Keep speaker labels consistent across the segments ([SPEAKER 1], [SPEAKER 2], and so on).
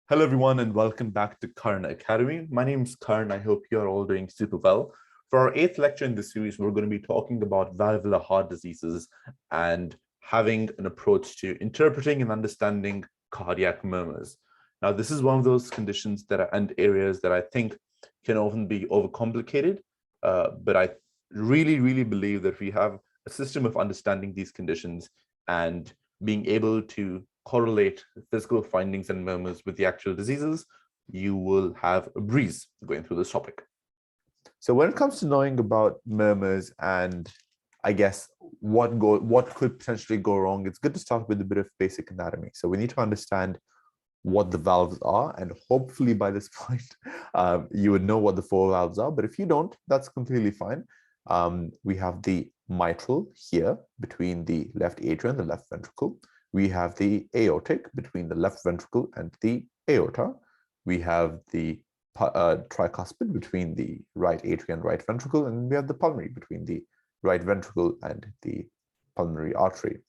[SPEAKER 1] Hello, everyone, and welcome back to Karan Academy. My name is Karan. I hope you're all doing super well. For our eighth lecture in this series, we're going to be talking about valvular heart diseases and having an approach to interpreting and understanding cardiac murmurs. Now, this is one of those conditions and areas that I think can often be overcomplicated, but I really believe that we have a system of understanding these conditions and being able to correlate physical findings and murmurs with the actual diseases, you will have a breeze going through this topic. So when it comes to knowing about murmurs and I guess what could potentially go wrong, it's good to start with a bit of basic anatomy. So we need to understand what the valves are, and hopefully by this point you would know what the four valves are, but if you don't, that's completely fine. We have the mitral here between the left atrium and the left ventricle. We have the aortic between the left ventricle and the aorta. We have the tricuspid between the right atrium and right ventricle, and we have the pulmonary between the right ventricle and the pulmonary artery.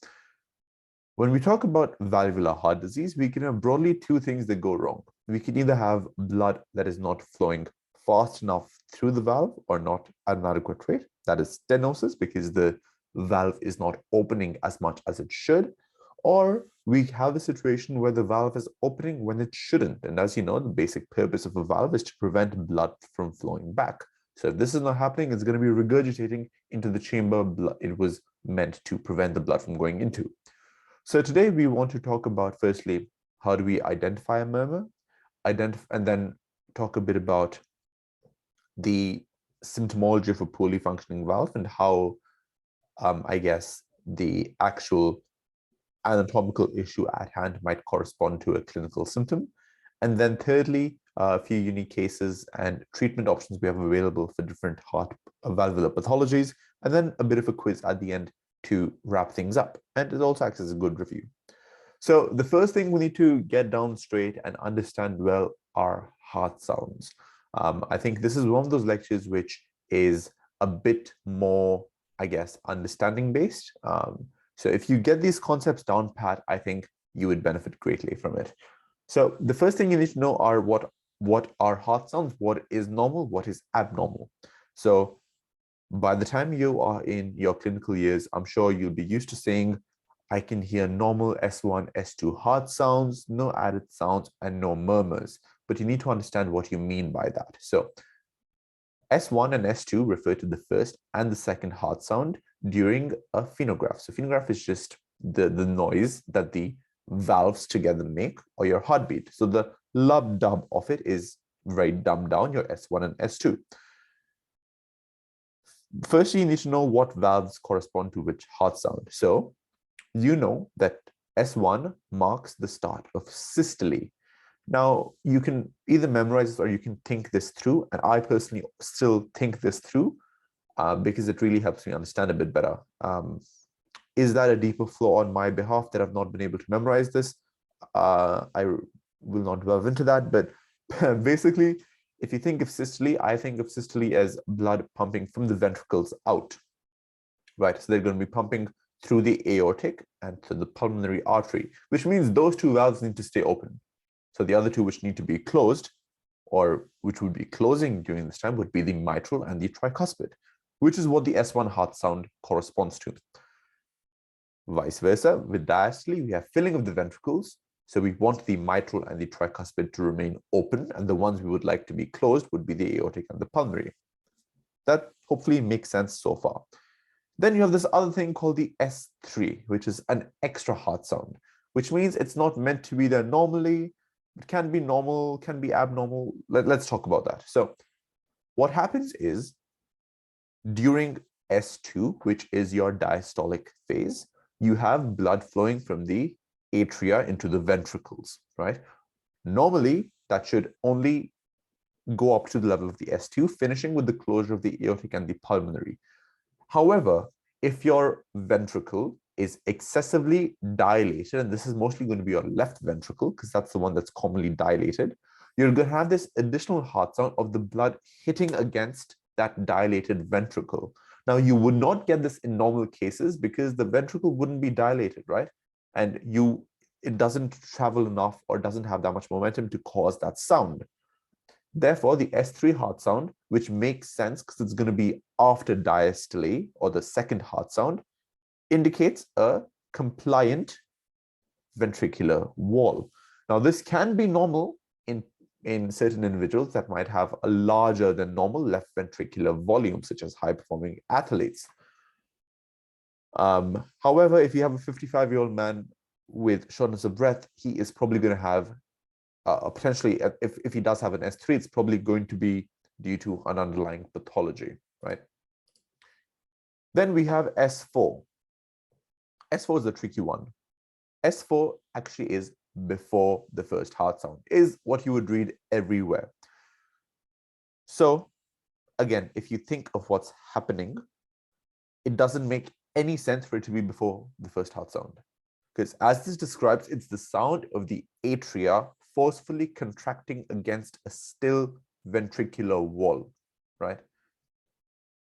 [SPEAKER 1] When we talk about valvular heart disease, we can have broadly two things that go wrong. We can either have blood that is not flowing fast enough through the valve or not at an adequate rate. That is stenosis, because the valve is not opening as much as it should. Or we have a situation where the valve is opening when it shouldn't. And as you know, the basic purpose of a valve is to prevent blood from flowing back. So if this is not happening, it's going to be regurgitating into the chamber it was meant to prevent the blood from going into. So today we want to talk about, firstly, how do we identify a murmur, and then talk a bit about the symptomology of a poorly functioning valve and how, I guess, the actual anatomical issue at hand might correspond to a clinical symptom. And then thirdly, a few unique cases and treatment options we have available for different heart valvular pathologies, and then a bit of a quiz at the end to wrap things up. And it also acts as a good review. So the first thing we need to get down straight and understand well are heart sounds. I think this is one of those lectures which is a bit more, I guess, understanding based. So if you get these concepts down pat, I think you would benefit greatly from it. So the first thing you need to know are what are heart sounds, what is normal, what is abnormal. So by the time you are in your clinical years, I'm sure you'll be used to saying, I can hear normal S1, S2 heart sounds, no added sounds, and no murmurs. But you need to understand what you mean by that. So S1 and S2 refer to the first and the second heart sound during a phenograph. So phenograph is just the noise that the valves together make, or your heartbeat. So the lub dub of it is very dumbed down, your S1 and S2. Firstly, you need to know what valves correspond to which heart sound. So you know that S1 marks the start of systole. Now, you can either memorize this or you can think this through. And I personally still think this through because it really helps me understand a bit better. Is that a deeper flaw on my behalf that I've not been able to memorize this? I will not delve into that. But basically, if you think of systole, I think of systole as blood pumping from the ventricles out, right? So they're going to be pumping through the aortic and to the pulmonary artery, which means those two valves need to stay open. So the other two which need to be closed, or which would be closing during this time, would be the mitral and the tricuspid, which is what the S1 heart sound corresponds to. Vice versa, with diastole, we have filling of the ventricles. So we want the mitral and the tricuspid to remain open, and the ones we would like to be closed would be the aortic and the pulmonary. That hopefully makes sense so far. Then you have this other thing called the S3, which is an extra heart sound, which means it's not meant to be there normally. It can be normal, can be abnormal. Let's talk about that. So what happens is during S2, which is your diastolic phase, you have blood flowing from the atria into the ventricles, right? Normally, that should only go up to the level of the S2, finishing with the closure of the aortic and the pulmonary. However, if your ventricle is excessively dilated, and this is mostly going to be your left ventricle, because that's the one that's commonly dilated, you're going to have this additional heart sound of the blood hitting against that dilated ventricle. Now, you would not get this in normal cases because the ventricle wouldn't be dilated, right? And it doesn't travel enough or doesn't have that much momentum to cause that sound. Therefore, the S3 heart sound, which makes sense because it's going to be after diastole or the second heart sound, indicates a compliant ventricular wall. Now, this can be normal in certain individuals that might have a larger than normal left ventricular volume, such as high-performing athletes. However, if you have a 55-year-old man with shortness of breath, he is probably going to have potentially, if he does have an S3, it's probably going to be due to an underlying pathology, right? Then we have S4. S4 is the tricky one. S4 actually is before the first heart sound, is what you would read everywhere. So again, if you think of what's happening, it doesn't make any sense for it to be before the first heart sound. Because as this describes, it's the sound of the atria forcefully contracting against a still ventricular wall, right?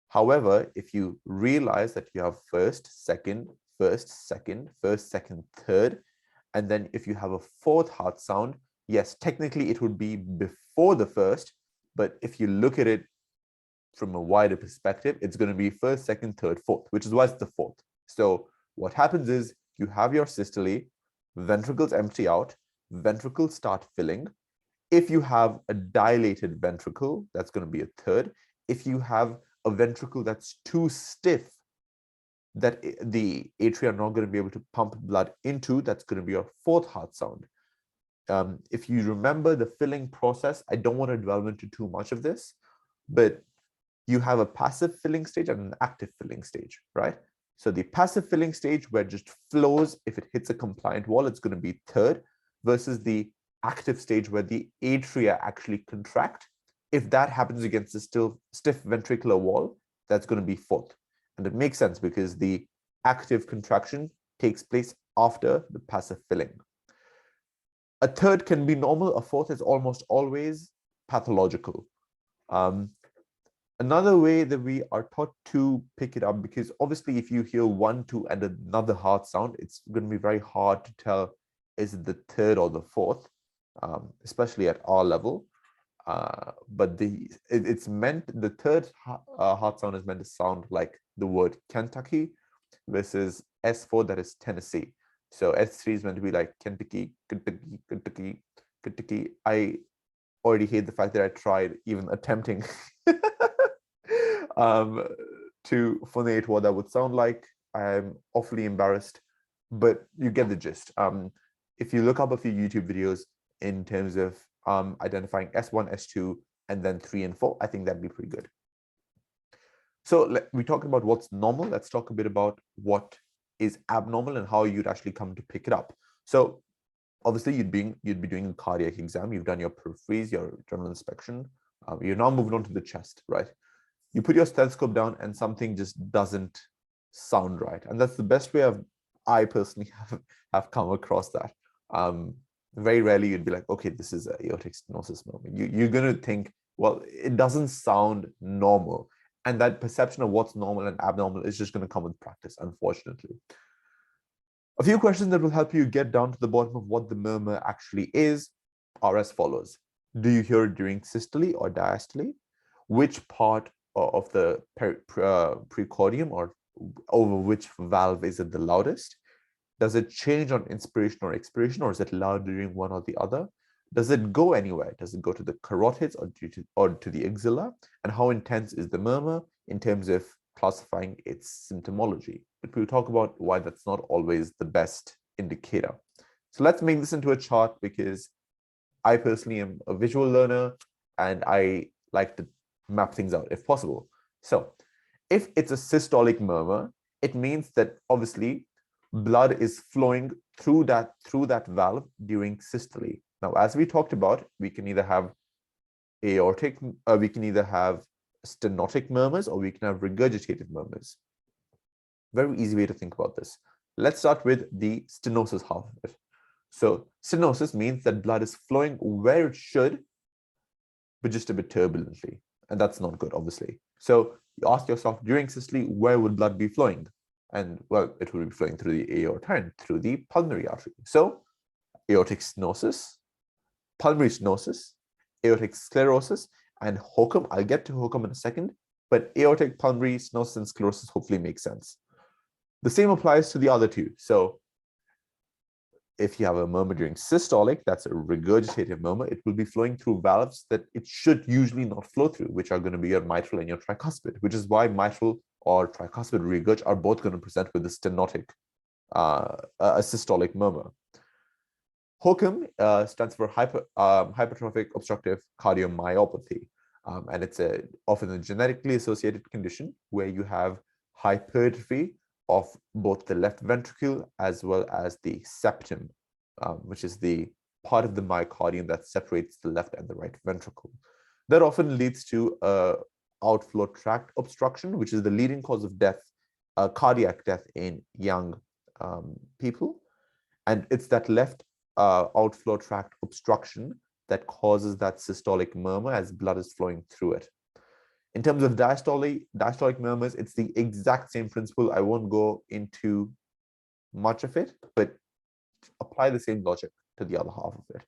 [SPEAKER 1] However, if you realize that you have first, second, third, and then if you have a fourth heart sound, yes, technically it would be before the first, but if you look at it from a wider perspective, it's going to be first, second, third, fourth, which is why it's the fourth. So what happens is you have your systole, ventricles empty out, ventricles start filling. If you have a dilated ventricle, that's going to be a third. If you have a ventricle that's too stiff, that the atria are not going to be able to pump blood into, that's going to be your fourth heart sound. If you remember the filling process, I don't want to delve into too much of this, but you have a passive filling stage and an active filling stage, right? So the passive filling stage where it just flows, if it hits a compliant wall, it's going to be third, versus the active stage where the atria actually contract. If that happens against a still stiff ventricular wall, that's going to be fourth. And it makes sense because the active contraction takes place after the passive filling. A third can be normal. A fourth is almost always pathological. Another way that we are taught to pick it up, because obviously if you hear 1, 2, and another heart sound, it's going to be very hard to tell is it the third or the fourth, especially at our level. But it's meant, the third heart sound is meant to sound like the word Kentucky versus S4, that is Tennessee. So S3 is meant to be like Kentucky, Kentucky, Kentucky, Kentucky. I already hate the fact that I tried even attempting to phonate what that would sound like. I'm awfully embarrassed, but you get the gist. If you look up a few YouTube videos in terms of identifying S1, S2, and then 3 and 4, I think that'd be pretty good. So we talked about what's normal. Let's talk a bit about what is abnormal and how you'd actually come to pick it up. So obviously you'd be doing a cardiac exam. You've done your peripheries, your general inspection. You're now moving on to the chest, right? You put your stethoscope down and something just doesn't sound right. And that's the best way I personally have come across that. Very rarely you'd be like, okay, this is a aortic stenosis moment. You're going to think, well, it doesn't sound normal. And that perception of what's normal and abnormal is just going to come with practice, unfortunately. A few questions that will help you get down to the bottom of what the murmur actually is are as follows. Do you hear it during systole or diastole? Which part of the precordium or over which valve is it the loudest? Does it change on inspiration or expiration, or is it loud during one or the other? Does it go anywhere? Does it go to the carotids or to the axilla? And how intense is the murmur in terms of classifying its symptomology? But we'll talk about why that's not always the best indicator. So let's make this into a chart, because I personally am a visual learner and I like to map things out if possible. So if it's a systolic murmur, it means that obviously blood is flowing through that valve during systole. Now, as we talked about, we can either have aortic, we can either have stenotic murmurs, or we can have regurgitative murmurs. Very easy way to think about this. Let's start with the stenosis half of it. So stenosis means that blood is flowing where it should, but just a bit turbulently. And that's not good, obviously. So you ask yourself during systole, where would blood be flowing? And well, it will be flowing through the aorta and through the pulmonary artery. So aortic stenosis, pulmonary stenosis, aortic sclerosis, and HOCM. I'll get to HOCM in a second, but aortic, pulmonary stenosis, and sclerosis hopefully makes sense. The same applies to the other two. So if you have a murmur during systolic, that's a regurgitative murmur, it will be flowing through valves that it should usually not flow through, which are going to be your mitral and your tricuspid, which is why mitral or tricuspid regurg are both going to present with a stenotic, a systolic murmur. HOCM stands for hypertrophic obstructive cardiomyopathy, and it's often a genetically associated condition where you have hypertrophy of both the left ventricle as well as the septum, which is the part of the myocardium that separates the left and the right ventricle. That often leads to outflow tract obstruction, which is the leading cause of death, cardiac death in young people. And it's that left outflow tract obstruction that causes that systolic murmur as blood is flowing through it. In terms of diastolic murmurs, it's the exact same principle. I won't go into much of it, but apply the same logic to the other half of it.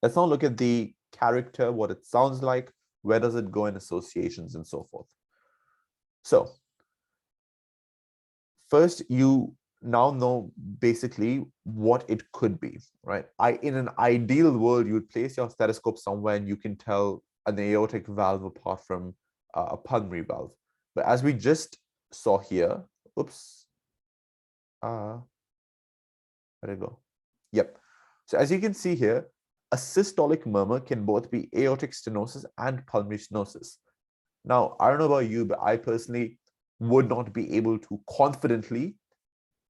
[SPEAKER 1] Let's now look at the character, what it sounds like, where does it go in associations, and so forth. So first, you now know basically what it could be, right? In an ideal world, you would place your stethoscope somewhere and you can tell an aortic valve apart from a pulmonary valve. But as we just saw here, oops, where'd it go? Yep. So as you can see here, a systolic murmur can both be aortic stenosis and pulmonary stenosis. Now, I don't know about you, but I personally would not be able to confidently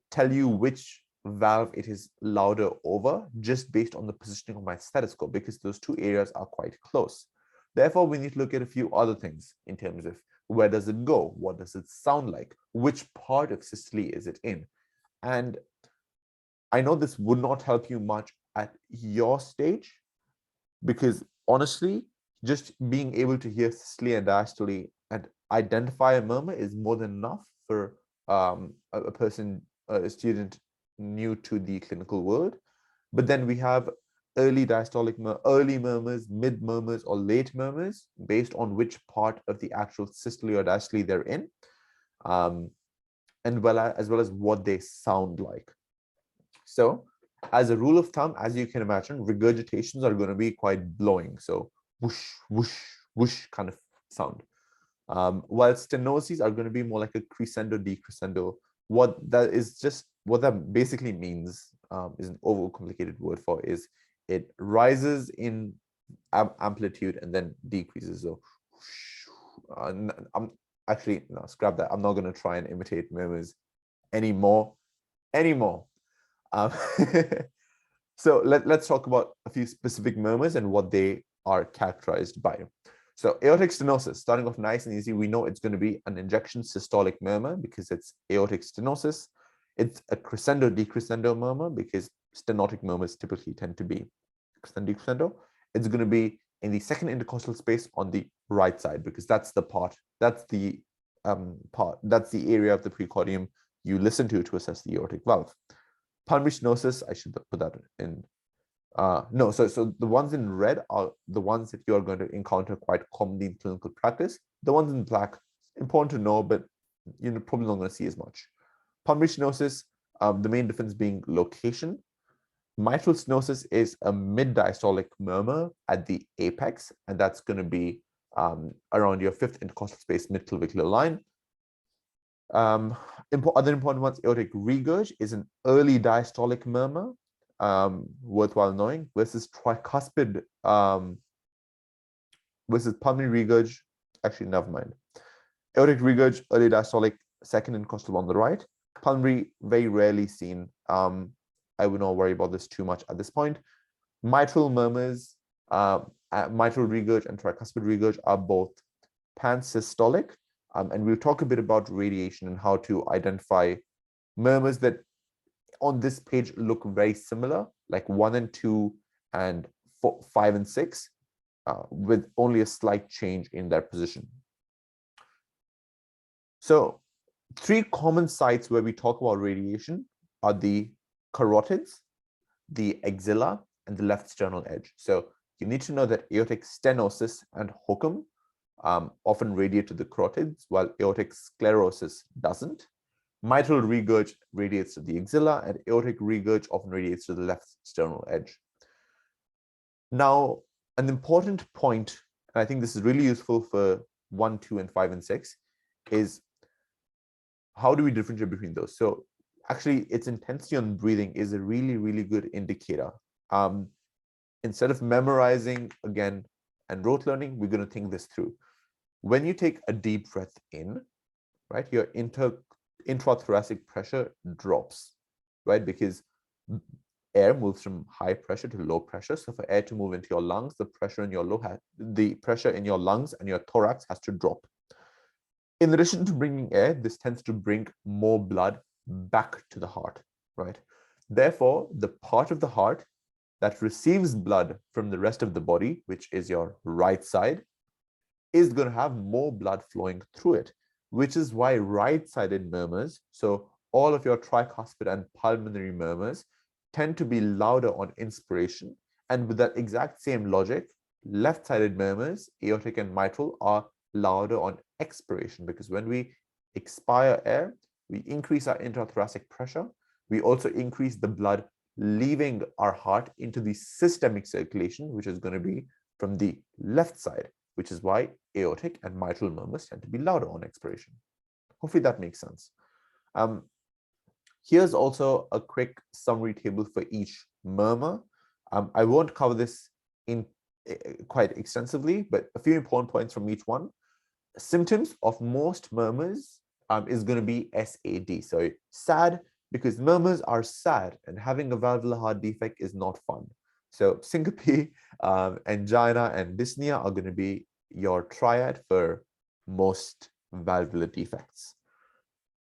[SPEAKER 1] tell you which valve it is louder over just based on the positioning of my stethoscope, because those two areas are quite close. Therefore, we need to look at a few other things in terms of where does it go? What does it sound like? Which part of systole is it in? And I know this would not help you much at your stage, because honestly, just being able to hear systole and diastole and identify a murmur is more than enough for a student new to the clinical world. But then we have early murmurs, mid murmurs, or late murmurs based on which part of the actual systole or diastole they're in, as well as what they sound like. So as a rule of thumb, as you can imagine, regurgitations are going to be quite blowing. So whoosh, whoosh, whoosh kind of sound. While stenoses are going to be more like a crescendo, decrescendo. What that basically means is an overcomplicated word for is it rises in amplitude and then decreases. So I'm actually, no, scrap that. I'm not going to try and imitate murmurs anymore. So let's talk about a few specific murmurs and what they are characterized by. So aortic stenosis, starting off nice and easy, we know it's going to be an injection systolic murmur because it's aortic stenosis. It's a crescendo decrescendo murmur because stenotic murmurs typically tend to be crescendo decrescendo. It's going to be in the second intercostal space on the right side because that's the area of the precordium you listen to assess the aortic valve. Pulmonary stenosis, I should put that in. No, so the ones in red are the ones that you are going to encounter quite commonly in clinical practice. The ones in black, important to know, but you're probably not going to see as much. Pulmonary stenosis, the main difference being location. Mitral stenosis is a mid-diastolic murmur at the apex, and that's going to be around your fifth intercostal space, mid-clavicular line. Other important ones, aortic regurg is an early diastolic murmur, worthwhile knowing, versus tricuspid, versus pulmonary regurg. Actually, never mind. Aortic regurg, early diastolic, second intercostal on the right. Pulmonary, very rarely seen. I would not worry about this too much at this point. Mitral murmurs, mitral regurg and tricuspid regurg are both pansystolic. And we'll talk a bit about radiation and how to identify murmurs that on this page look very similar, like 1 and 2 and 4, 5 and 6, with only a slight change in their position. So 3 common sites where we talk about radiation are the carotids, the axilla and the left sternal edge. So you need to know that aortic stenosis and hookum often radiate to the carotids, while aortic sclerosis doesn't. Mitral regurg radiates to the axilla, and aortic regurg often radiates to the left sternal edge. Now, an important point, and I think this is really useful for 1, 2, and 5, and 6, is how do we differentiate between those? So actually, its intensity on breathing is a really, really good indicator. Instead of memorizing again and rote learning, we're going to think this through. When you take a deep breath in, right, your intrathoracic pressure drops, right? Because air moves from high pressure to low pressure. So for air to move into your lungs, the pressure in your lungs and your thorax has to drop. In addition to bringing air, this tends to bring more blood back to the heart, right? Therefore, the part of the heart that receives blood from the rest of the body, which is your right side, is going to have more blood flowing through it, which is why right-sided murmurs, so all of your tricuspid and pulmonary murmurs, tend to be louder on inspiration. And with that exact same logic, left-sided murmurs, aortic and mitral, are louder on expiration, because when we expire air, we increase our intrathoracic pressure. We also increase the blood leaving our heart into the systemic circulation, which is going to be from the left side, which is why aortic and mitral murmurs tend to be louder on expiration. Hopefully that makes sense. Here's also a quick summary table for each murmur. I won't cover this in quite extensively, but a few important points from each one. Symptoms of most murmurs is going to be SAD, so sad, because murmurs are sad, and having a valvular heart defect is not fun. So syncope, angina, and dyspnea are going to be your triad for most valvular defects.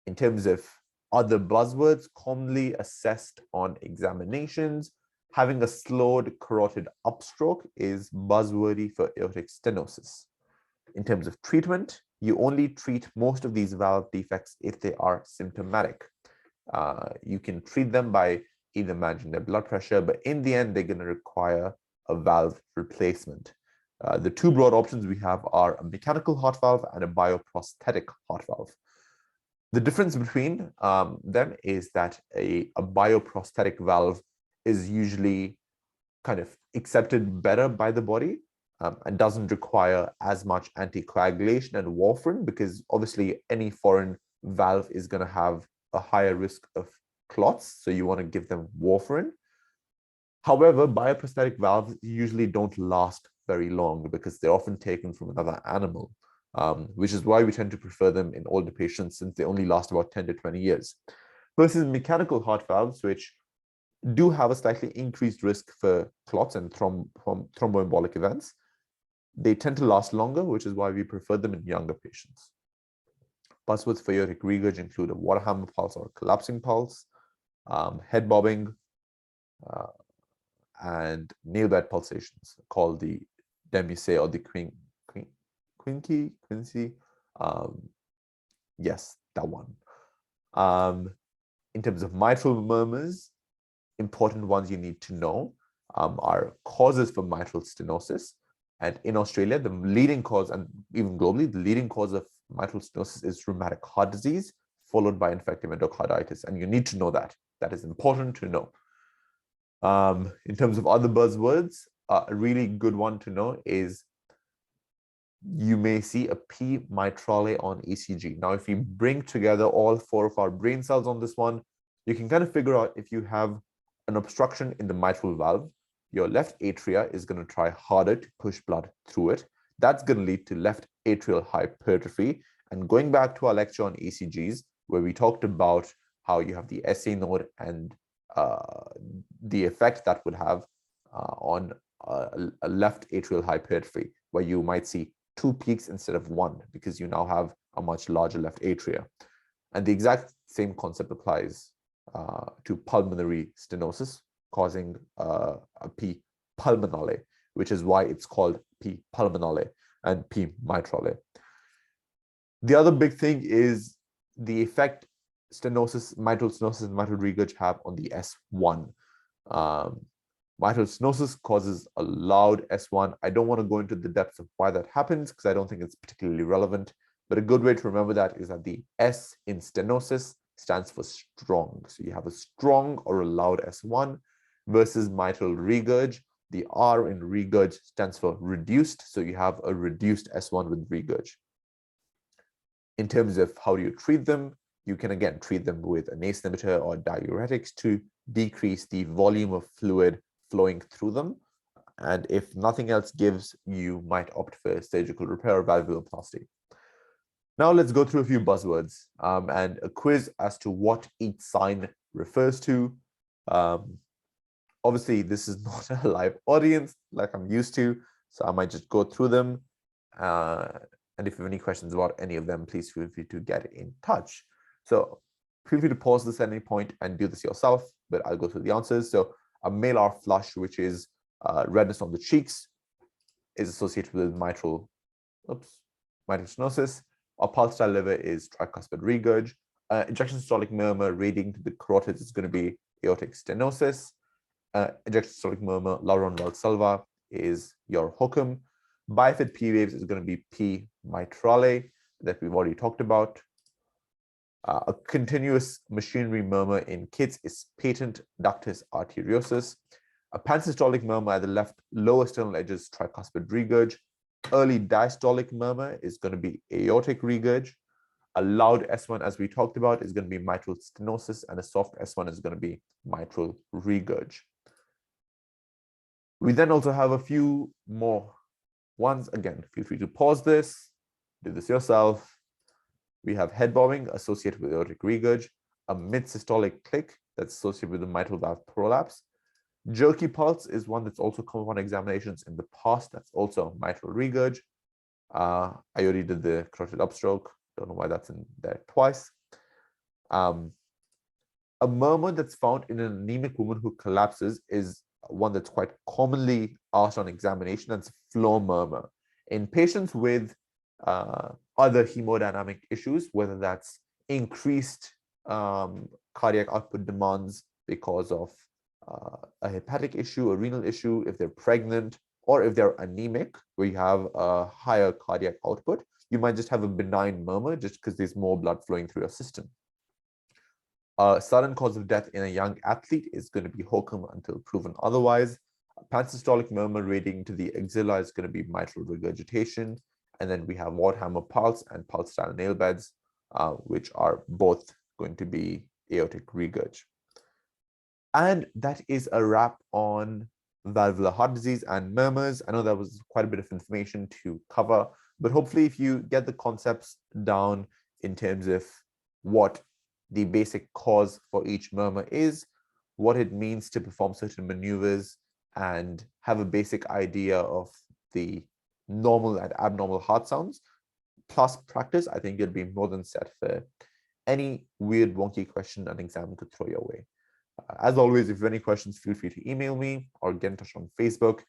[SPEAKER 1] In terms of other buzzwords commonly assessed on examinations, having a slowed carotid upstroke is buzzwordy for aortic stenosis. In terms of treatment, you only treat most of these valve defects if they are symptomatic. You can treat them by either managing their blood pressure, but in the end, they're going to require a valve replacement. The two broad options we have are a mechanical heart valve and a bioprosthetic heart valve. The difference between them is that a bioprosthetic valve is usually kind of accepted better by the body and doesn't require as much anticoagulation and warfarin, because obviously any foreign valve is going to have a higher risk of clots, so you want to give them warfarin. However, bioprosthetic valves usually don't last very long because they're often taken from another animal, which is why we tend to prefer them in older patients, since they only last about 10 to 20 years. Versus mechanical heart valves, which do have a slightly increased risk for clots and thromboembolic events, they tend to last longer, which is why we prefer them in younger patients. Buzzwords for aortic regurg include a water hammer pulse or a collapsing pulse, head bobbing, and nail bed pulsations called the Demusset or the Quincy. Yes, that one. In terms of mitral murmurs, important ones you need to know are causes for mitral stenosis. And in Australia, the leading cause, and even globally, the leading cause of mitral stenosis is rheumatic heart disease, followed by infective endocarditis. And you need to know that. That is important to know. In terms of other buzzwords, a really good one to know is you may see a P mitrale on ECG. Now, if you bring together all 4 of our brain cells on this one, you can kind of figure out if you have an obstruction in the mitral valve, your left atria is going to try harder to push blood through it. That's going to lead to left atrial hypertrophy. And going back to our lecture on ECGs, where we talked about how you have the SA node and the effect that would have on a left atrial hypertrophy, where you might see 2 peaks instead of 1, because you now have a much larger left atria. And the exact same concept applies to pulmonary stenosis, causing a P pulmonale, which is why it's called P pulmonale and P mitrale. The other big thing is the effect mitral stenosis and mitral regurg have on the S1. Mitral stenosis causes a loud S1. I don't want to go into the depths of why that happens because I don't think it's particularly relevant. But a good way to remember that is that the S in stenosis stands for strong. So you have a strong or a loud S1 versus mitral regurg. The R in regurg stands for reduced. So you have a reduced S1 with regurg. In terms of how do you treat them, you can again treat them with an ACE inhibitor or diuretics to decrease the volume of fluid flowing through them. And if nothing else gives, you might opt for surgical repair or valvuloplasty. Now let's go through a few buzzwords and a quiz as to what each sign refers to. Obviously, this is not a live audience like I'm used to, so I might just go through them. And if you have any questions about any of them, please feel free to get in touch. So feel free to pause this at any point and do this yourself, but I'll go through the answers. So a malar flush, which is redness on the cheeks, is associated with mitral stenosis. A pulsatile liver is tricuspid regurg. Ejection systolic murmur radiating to the carotids is going to be aortic stenosis. Ejection systolic murmur, Lauron Valsalva, is your HOCM. Bifid P waves is going to be P mitrale that we've already talked about. A continuous machinery murmur in kids is patent ductus arteriosus. A pansystolic murmur at the left lower sternal edges, tricuspid regurg. Early diastolic murmur is going to be aortic regurg. A loud S1, as we talked about, is going to be mitral stenosis, and a soft S1 is going to be mitral regurg. We then also have a few more ones. Again, feel free to pause this, do this yourself. We have head bobbing associated with aortic regurg, a mid-systolic click that's associated with the mitral valve prolapse. Jerky pulse is one that's also come up on examinations in the past. That's also mitral regurg. I already did the carotid upstroke. Don't know why that's in there twice. A murmur that's found in an anemic woman who collapses is one that's quite commonly asked on examination. That's flow murmur. In patients with other hemodynamic issues, whether that's increased cardiac output demands because of a hepatic issue, a renal issue, if they're pregnant, or if they're anemic, where you have a higher cardiac output, you might just have a benign murmur just because there's more blood flowing through your system. Sudden cause of death in a young athlete is going to be HOCM until proven otherwise. Pansystolic murmur radiating to the axilla is going to be mitral regurgitation. And then we have Waldhammer pulse and pulsatile nail beds, which are both going to be aortic regurg. And that is a wrap on valvular heart disease and murmurs. I know that was quite a bit of information to cover, but hopefully if you get the concepts down in terms of what the basic cause for each murmur is, what it means to perform certain maneuvers, and have a basic idea of the normal and abnormal heart sounds, plus practice, I think you'll be more than set for any weird, wonky question an exam could throw your way. As always, if you have any questions, feel free to email me or get in touch on Facebook.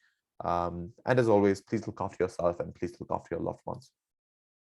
[SPEAKER 1] And as always, please look after yourself and please look after your loved ones.